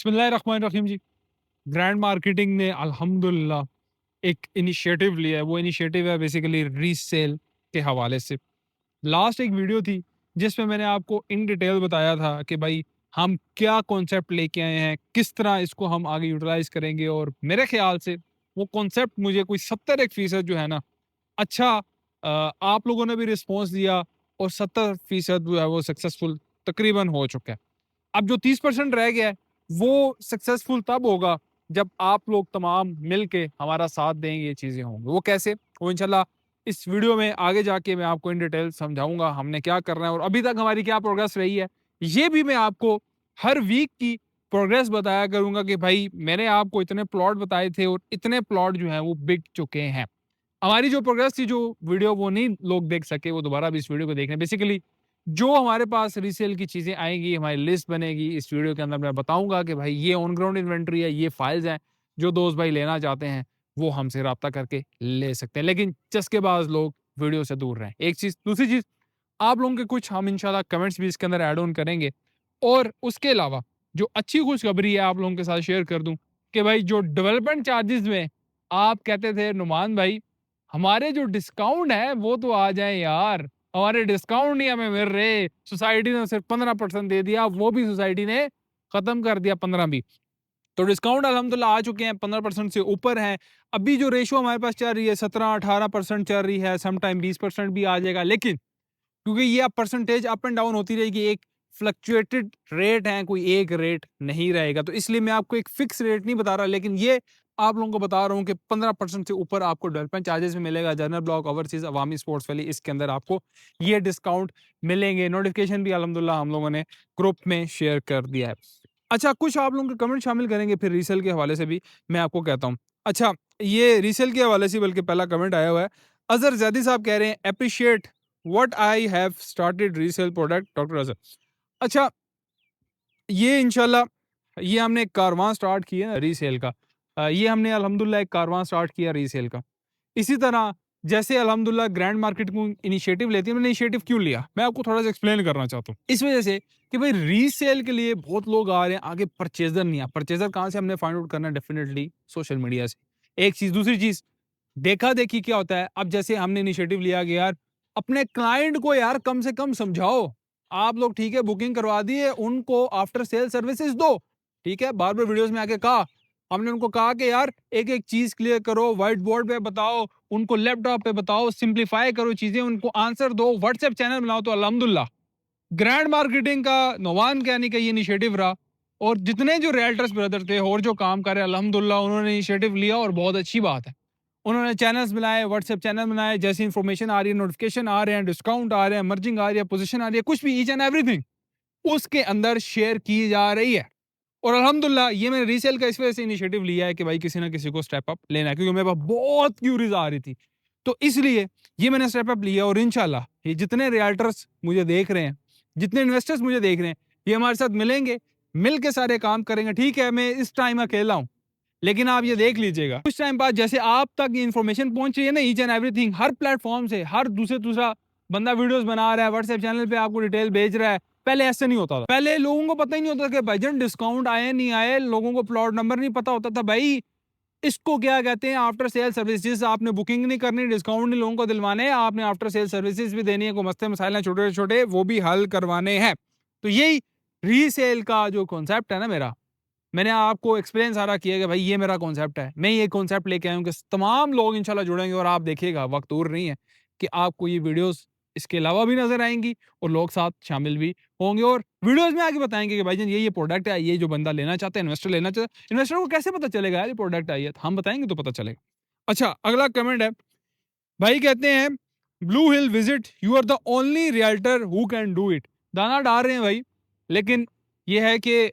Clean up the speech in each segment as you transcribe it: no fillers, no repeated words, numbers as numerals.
बिस्मिल्लाहिर्रहमानिर्रहीम जी। Grand marketing ने अल्हम्दुलिल्लाह एक इनिशिएटिव लिया है। वो इनिशिएटिव है बेसिकली रीसेल के हवाले से। लास्ट एक वीडियो थी जिसमें मैंने आपको इन डिटेल बताया था कि भाई हम क्या कॉन्सेप्ट लेके आए हैं, किस तरह इसको हम आगे यूटिलाइज करेंगे, और मेरे ख्याल से वो कॉन्सेप्ट मुझे कोई 70% जो है ना अच्छा, आप लोगों ने भी रिस्पॉन्स दिया और 70% जो है वो सक्सेसफुल तकरीबन हो चुका है। अब जो 30% रह गया है, वो सक्सेसफुल तब होगा जब आप लोग तमाम मिल के हमारा साथ देंगे, ये चीज़ें होंगी। वो कैसे? वो इंशाल्लाह इस वीडियो में आगे जाके मैं आपको इन डिटेल समझाऊँगा हमने क्या करना है और अभी तक हमारी क्या प्रोग्रेस रही है। ये भी मैं आपको हर वीक की प्रोग्रेस बताया करूँगा कि भाई मैंने आपको इतने प्लॉट बताए थे और इतने प्लॉट जो हैं वो बिक चुके हैं। हमारी जो प्रोग्रेस थी, जो वीडियो वो नहीं लोग देख सके, वो दोबारा भी इस वीडियो को देख लें। बेसिकली जो हमारे पास रीसेल की चीज़ें आएँगी, हमारी लिस्ट बनेगी, इस वीडियो के अंदर मैं बताऊँगा कि भाई ये ऑन ग्राउंड इन्वेंटरी है, ये फाइल्स हैं, जो दोस्त भाई लेना चाहते हैं, वो हमसे राब्ता करके ले सकते हैं। लेकिन चस्केबाज़ लोग वीडियो से दूर रहें, एक चीज़। दूसरी चीज़, आप लोगों के कुछ हम इंशाल्लाह कमेंट्स भी इसके अंदर ऐड ऑन करेंगे और उसके अलावा जो अच्छी खुशखबरी है आप लोगों के साथ शेयर कर दूँ कि भाई जो डेवलपमेंट चार्जेज़ में आप कहते थे नुमान भाई हमारे जो डिस्काउंट है वो तो आ जाए यार, हमारे डिस्काउंट नहीं हमें मिल रहे, सोसाइटी ने सिर्फ 15% दे दिया, वो भी सोसाइटी ने खत्म कर दिया 15 भी। तो डिस्काउंट अल्हम्दुलिल्लाह आ चुके हैं, 15% से ऊपर हैं। अभी जो रेशो हमारे पास चल रही है 17-18% चल रही है, सम टाइम 20% भी आ जाएगा। लेकिन क्योंकि ये अब परसेंटेज अप एंड डाउन होती रहेगी, एक फ्लक्चुएटेड रेट है, कोई एक रेट नहीं रहेगा, तो इसलिए मैं आपको एक फिक्स रेट नहीं बता रहा, लेकिन ये आप लोगों को बता रहा हूँ कि 15% से ऊपर आपको डेवलपमेंट चार्जेस में मिलेगा। जनरल ब्लॉक, ओवरसीज, अवामी स्पोर्ट्स वैली, इसके अंदर आपको ये डिस्काउंट मिलेंगे। नोटिफिकेशन भी अल्हम्दुलिल्लाह हम लोगों ने ग्रुप में शेयर कर दिया है। अच्छा, कुछ आप लोगों के कमेंट शामिल करेंगे, फिर रीसेल के हवाले से भी मैं आपको कहता हूँ। अच्छा, ये रीसेल के हवाले से बल्कि पहला कमेंट आया हुआ है। अजहर जैदी साहब कह रहे हैं appreciate what I have started resale product doctor Azhar. अच्छा, ये इंशाल्लाह ये हमने एक कारवां स्टार्ट किया है रीसेल का। ये हमने अल्हम्दुलिल्लाह एक कारवां स्टार्ट किया रीसेल का। इसी तरह जैसे अल्हम्दुलिल्लाह ग्रैंड मार्केट को इनिशिएटिव लेती है, मैंने इनिशिएटिव क्यों लिया? मैं आपको थोड़ा-सा एक्सप्लेन करना चाहता हूँ। इस वजह से कि भाई रीसेल के लिए बहुत लोग आ रहे हैं, आगे परचेज़र नहीं है। परचेज़र कहाँ से हमने फाइंड आउट करना है? डेफिनिटली सोशल मीडिया से। एक चीज़, दूसरी चीज़, देखा-देखी क्या होता है, अब जैसे हमने इनिशिएटिव लिया कि यार अपने क्लाइंट को यार कम से कम समझाओ। आप लोग ठीक है बुकिंग करवा दिए, उनको आफ्टर सेल सर्विसेज़ दो। ठीक है, बार-बार वीडियोज़ में आके कहा, हमने उनको कहा कि यार एक-एक चीज़ क्लियर करो, व्हाइट बोर्ड पे बताओ, उनको लैपटॉप पे बताओ, सिम्प्लीफाई करो चीज़ें, उनको आंसर दो, व्हाट्सएप चैनल बनाओ। तो अल्हम्दुलिल्लाह ग्रैंड मार्केटिंग का नोमान कहनी का ये इनिशिएटिव रहा और जितने जो रियल्टर्स ब्रदर थे और जो काम कर रहे हैं अल्हम्दुलिल्लाह उन्होंने इनिशिएटिव लिया और बहुत अच्छी बात है। उन्होंने चैनल्स बनाए, व्हाट्सएप चैनल बनाए, जैसी इन्फॉर्मेशन आ रही है, नोटिफिकेशन आ रहे हैं, डिस्काउंट आ रहे हैं, मर्जिंग आ रही है, पोजीशन आ रही है, कुछ भी ईच एंड एवरीथिंग उसके अंदर शेयर की जा रही है। और अल्हम्दुलिल्लाह ये मैंने रीसेल का इस वजह से इनिशिएटिव लिया है कि भाई किसी ना किसी को स्टेप अप लेना है, क्योंकि मेरे पास बहुत क्यूरीज आ रही थी। तो इसलिए ये मैंने स्टेप अप लिया और इंशाल्लाह ये जितने रियल्टर्स मुझे देख रहे हैं, जितने इन्वेस्टर्स मुझे देख रहे हैं, ये हमारे साथ मिलेंगे, मिल के सारे काम करेंगे। ठीक है, मैं इस टाइम अकेला हूँ, लेकिन आप ये देख लीजिएगा कुछ टाइम बाद जैसे आप तक ये इन्फॉर्मेशन पहुंच रही है ना, each and everything her platform से, हर दूसरा बंदा वीडियोस बना रहा है, व्हाट्सएप चैनल पे आपको डिटेल भेज रहा है। पहले ऐसे नहीं होता था, पहले लोगों को पता ही नहीं होता कि भाईजान डिस्काउंट आए नहीं आए, लोगों को प्लॉट नंबर नहीं पता होता था। भाई इसको क्या कहते हैं? After sale services. आपने बुकिंग नहीं करनी, डिस्काउंट नहीं लोगों को दिलवाने, आपने आफ्टर सेल सर्विसेज भी देनी है, कोई मसले मसाइल हैं छोटे छोटे वो भी हल करवाने हैं। तो यही रीसेल का जो कॉन्सेप्ट है ना मेरा, मैंने आपको एक्सपीरियंस सारा किया कि भाई ये मेरा कॉन्सेप्ट है, मैं ये कॉन्सेप्ट लेके आया हूँ कि तमाम लोग इंशाल्लाह जुड़ेंगे और आप देखिएगा वक्त दूर नहीं है कि आपको ये वीडियोस इसके अलावा भी नजर आएंगी और लोग साथ शामिल भी होंगे और वीडियोस में आके बताएंगे कि भाईजान ये प्रोडक्ट है, ये जो बंदा लेना चाहता है, इन्वेस्टर लेना चाहता है, इन्वेस्टर को कैसे पता चलेगा यार ये प्रोडक्ट है? ये हम बताएंगे तो पता चलेगा। अच्छा, अगला कमेंट है, भाई कहते हैं Blue Hill visit, you are the only realtor who can do it. दाना डाल रहे हैं भाई, लेकिन ये है कि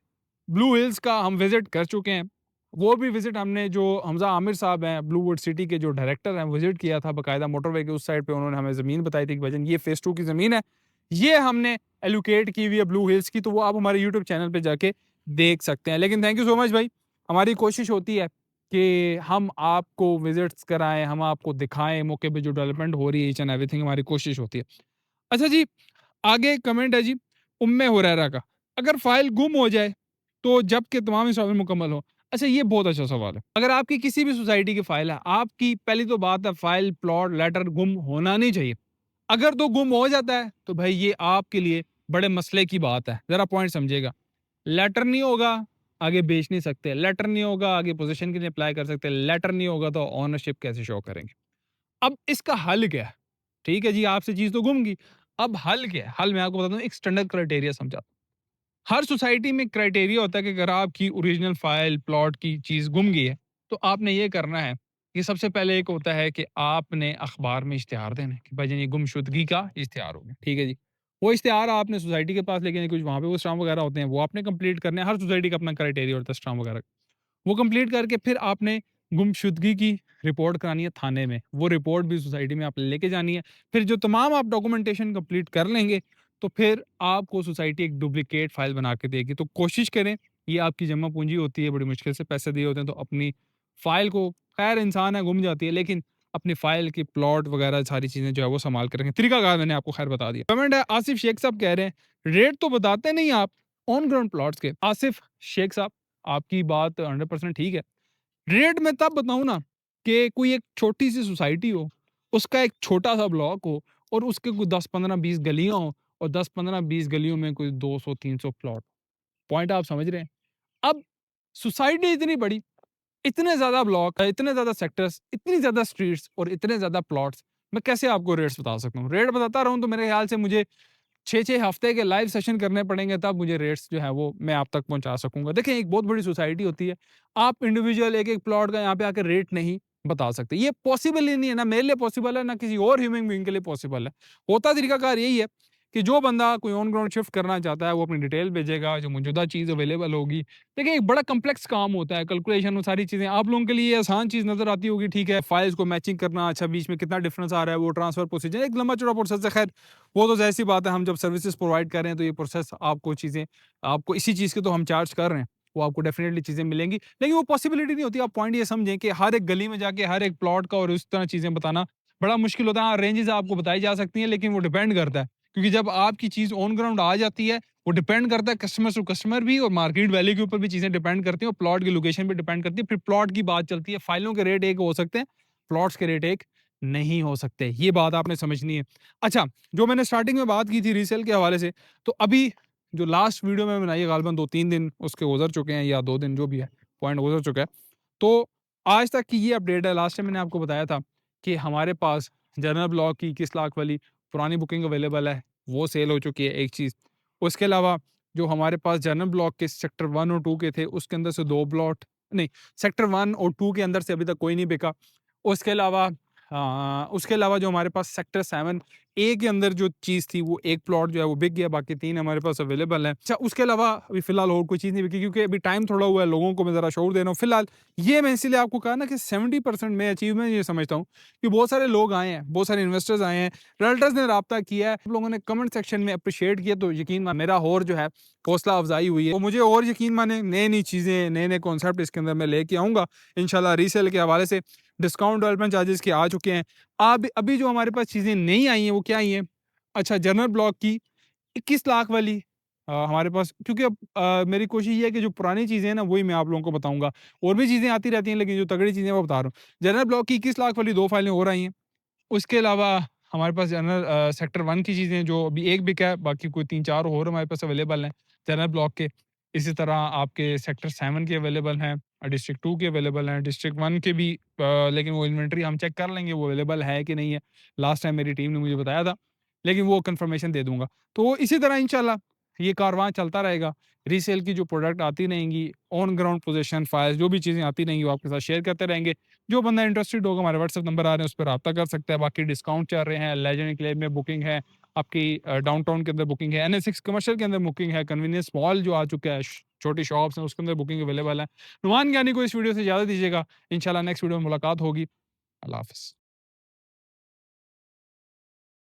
ब्लू हिल्स का हम विजिट कर चुके हैं। वो भी विजिट हमने, जो हमजा आमिर साहब हैं ब्लूवुड सिटी के जो डायरेक्टर हैं, विजिट किया था बाकायदा मोटरवे के उस साइड पे। उन्होंने हमें ज़मीन बताई थी कि भाईजान ये फेज़ 2 की ज़मीन है, ये हमने एलोकेट की हुई है ब्लू हिल्स की, तो वो आप हमारे यूट्यूब चैनल पे जाके देख सकते हैं। लेकिन थैंक यू सो मच भाई, हमारी कोशिश होती है कि हम आपको विजिट्स कराएं, हम आपको दिखाएं मौके पे जो डेवलपमेंट हो रही है, ईच एंड एवरीथिंग हमारी कोशिश होती है। अच्छा जी, आगे कमेंट है जी उम्मे हुरैरा का, अगर फाइल गुम हो जाए तो जब के तमाम इंस्टॉलमेंट मुकम्मल हो। अच्छा, ये बहुत अच्छा सवाल है। अगर आपकी किसी भी सोसाइटी की फाइल है, आपकी पहली तो बात है फाइल, प्लॉट, लेटर गुम होना नहीं चाहिए। अगर तो गुम हो जाता है तो भाई ये आपके लिए बड़े मसले की बात है। ज़रा पॉइंट समझिएगा। लेटर नहीं होगा, आगे बेच नहीं सकते। लेटर नहीं होगा, आगे पोज़ीशन के लिए अप्लाई कर सकते। लेटर नहीं होगा तो ओनरशिप कैसे शो करेंगे? अब इसका हल क्या है? ठीक है जी, आपसे चीज़ तो गुम गई। अब हल क्या है? हल मैं आपको बताता हूँ, एक स्टैंडर्ड क्राइटेरिया समझाता हूँ। हर सोसाइटी में क्राइटेरिया होता है कि अगर आपकी ओरिजिनल फाइल, प्लॉट की चीज़ गुम गई है, तो आपने ये करना है कि सबसे पहले एक होता है कि आपने अखबार में इश्तिहार देना है कि भाई जान ये गुमशुदगी का इश्तिहार हो गया। ठीक है जी। वो इश्तिहार आपने सोसाइटी के पास लेके कुछ वहाँ पे वो स्टाम्प वगैरह होते हैं, वो आपने कंप्लीट करने हैं। हर सोसाइटी का अपना क्राइटेरिया होता है स्टाम्प वगैरह का। वो कंप्लीट करके फिर आपने गुमशुदगी की रिपोर्ट करानी है थाने में। वो रिपोर्ट भी सोसाइटी में आपने लेके जानी है। फिर जो तमाम आप डॉक्यूमेंटेशन कंप्लीट कर लेंगे, तो फिर आपको सोसाइटी एक डुप्लिकेट फाइल बना के देगी। तो कोशिश करें, ये आपकी जमा पूँजी होती है, बड़ी मुश्किल से पैसे दिए होते हैं, तो अपनी फाइल को, खैर इंसान है गुम जाती है, लेकिन अपनी फाइल की प्लॉट वगैरह सारी चीज़ें जो है वो सँभाल के रखें। तरीकाकार मैंने आपको खैर बता दिया। कमेंट है आसिफ शेख साहब कह रहे हैं, रेट तो बताते नहीं आप ऑन ग्राउंड प्लॉट्स के। आसिफ शेख साहब, आपकी बात 100% ठीक है। रेट मैं तब बताऊँ ना कि कोई एक छोटी-सी सोसाइटी हो, उसका एक छोटा-सा ब्लॉक हो और उसके कोई 10, 15, 20 गलियाँ हों और 10, 15, 20 गलियों में कोई 200, 300 प्लॉट। पॉइंट आप समझ रहे हैं? अब सोसाइटी इतनी बड़ी, इतने ज़्यादा ब्लॉक है, इतने ज़्यादा सेक्टर्स, इतनी ज़्यादा स्ट्रीट्स और इतने ज़्यादा प्लॉट्स, मैं कैसे आपको रेट्स बता सकता हूँ? रेट बताता रहूँ तो मेरे ख़्याल से मुझे 6-6 हफ्ते के लाइव सेशन करने पड़ेंगे, तब मुझे रेट्स जो है वो मैं आप तक पहुँचा सकूँगा। देखिए, एक बहुत बड़ी सोसाइटी होती है, आप इंडिविजुअल एक-एक प्लॉट का यहाँ पे आके रेट नहीं बता सकते। ये पॉसिबल ही नहीं है, ना मेरे लिए पॉसिबल है, ना किसी और ह्यूमन बीइंग के लिए पॉसिबल है। होता तरीकाकार यही है कि जो बंदा कोई ऑन ग्राउंड शिफ्ट करना चाहता है, वो अपनी डिटेल भेजेगा, जो मौजूदा चीज़ अवेलेबल होगी। देखिए, एक बड़ा कॉम्प्लेक्स काम होता है, कैलकुलेशन वो सारी चीज़ें आप लोगों के लिए आसान चीज़ नज़र आती होगी, ठीक है, फाइल्स को मैचिंग करना, अच्छा बीच में कितना डिफरेंस आ रहा है, वो ट्रांसफर प्रोसीजर, एक लंबा-चौड़ा प्रोसेस है। खैर, वो तो ज़ाहिर-सी बात है, हम जब सर्विसेज़ प्रोवाइड कर रहे हैं, तो ये प्रोसेस आपको चीज़ें, आपको इसी चीज़ के तो हम चार्ज कर रहे हैं, वो आपको डेफ़िनिटली चीज़ें मिलेंगी। लेकिन वो पॉसिबिलिटी नहीं होती। आप पॉइंट ये समझें कि हर एक गली में जाके हर एक प्लॉट का और उस तरह चीज़ें बताना बड़ा मुश्किल होता है। हाँ, रेंजेज़ आपको बताई जा सकती हैं, लेकिन वो डिपेंड करता है। क्योंकि जब आपकी चीज़ ऑन ग्राउंड आ जाती है, वो डिपेंड करता है कस्टमर टू कस्टमर भी, और मार्केट वैल्यू के ऊपर भी चीज़ें डिपेंड करती हैं और प्लॉट की लोकेशन पे डिपेंड करती है। फिर प्लॉट की बात चलती है, फाइलों के रेट एक हो सकते हैं, प्लॉट्स के रेट एक नहीं हो सकते। ये बात आपने समझनी है। अच्छा, जो मैंने स्टार्टिंग में बात की थी रीसेल के हवाले से, तो अभी जो लास्ट वीडियो मैंने बनाई है, गालिबन 2-3 दिन उसके गुज़र चुके हैं या 2 दिन जो भी है, पॉइंट गुज़र चुका है। तो आज तक की ये अपडेट है। लास्ट टाइम मैंने आपको बताया था कि हमारे पास जनरल ब्लॉक की 21 लाख वाली पुरानी बुकिंग अवेलेबल है, वो सेल हो चुकी है, एक चीज़। उसके अलावा जो हमारे पास जनरल ब्लॉक के सेक्टर 1 और 2 के थे, उसके अंदर से 2 प्लॉट नहीं, सेक्टर 1 और 2 के अंदर से अभी तक कोई नहीं बिका। उसके अलावा उसके अलावा जो हमारे पास सेक्टर 7 ए के अंदर जो चीज़ थी, वो 1 प्लॉट जो है वो बिक गया, बाकी 3 हमारे पास अवेलेबल हैं। अच्छा, उसके अलावा अभी फ़िलहाल और कोई चीज़ नहीं बिकी, क्योंकि अभी टाइम थोड़ा हुआ है, लोगों को मैं ज़रा शऊर दे रहा हूँ। फ़िलहाल ये मैं इसीलिए आपको कहा ना कि 70% मैं अचीवमेंट ये समझता हूँ कि बहुत सारे लोग आए हैं, बहुत सारे इन्वेस्टर्स आए हैं, रियल्टर्स ने राब्ता किया है, आप लोगों ने कमेंट सेक्शन में एप्रिशिएट किया, तो यकीन मान मेरा और जो है हौसला अफ़ज़ाई हुई है। तो मुझे और यकीन माने नई-नई चीज़ें, नए-नए कॉन्सेप्ट इसके अंदर मैं लेके आऊँगा इंशाल्लाह। रीसेल के हवाले से डिस्काउंट डेवलपमेंट चार्जेस के आ चुके हैं। अब अभी जो हमारे पास चीज़ें नई आई हैं, वो क्या आई हैं? अच्छा, जनरल ब्लॉक की 21 लाख वाली हमारे पास, क्योंकि अब मेरी कोशिश ये है कि जो पुरानी चीज़ें हैं ना, वही मैं आप लोगों को बताऊँगा। और भी चीज़ें आती रहती हैं, लेकिन जो तगड़ी चीज़ें मैं बता रहा हूँ। जनरल ब्लॉक की 21 लाख वाली 2 फाइलें और आई हैं। उसके अलावा हमारे पास जनरल सेक्टर 1 की चीज़ें जो अभी 1 बिका है, बाकी कोई 3-4 और हमारे पास अवेलेबल हैं जनरल ब्लॉक के। इसी तरह आपके सेक्टर 7 के अवेलेबल हैं, डिस्ट्रिक्ट 2 के अवेलेबल हैं, डिस्ट्रिक्ट 1 के भी लेकिन वो इन्वेंटरी हम चेक कर लेंगे वो अवेलेबल है कि नहीं है। लास्ट टाइम मेरी टीम ने मुझे बताया था, लेकिन वो कन्फर्मेशन दे दूँगा। तो इसी तरह इंशाल्लाह ये कारवां चलता रहेगा। रीसेल की जो प्रोडक्ट आती रहेंगी, ऑन ग्राउंड पोज़ीशन फाइल्स जो भी चीज़ें आती रहेंगी, वो आपके साथ शेयर करते रहेंगे। जो बंदा इंटरेस्टेड होगा, हमारे व्हाट्सएप नंबर आ रहे हैं, उस पे राब्ता कर सकता है। बाकी डिस्काउंट चल रहे हैं, लेजेंड एन्क्लेव में बुकिंग है, आपकी डाउनटाउन के अंदर बुकिंग है, एनएस6 कमर्शियल के अंदर बुकिंग है, कन्वीनियंस मॉल जो आ चुका है, छोटी शॉप्स हैं, उसके अंदर बुकिंग अवेलेबल है। नुमान ज्ञानी को इस वीडियो से इजाज़त दीजिएगा। इंशाल्लाह नेक्स्ट वीडियो में मुलाकात होगी। अल्लाह हाफ़िज़।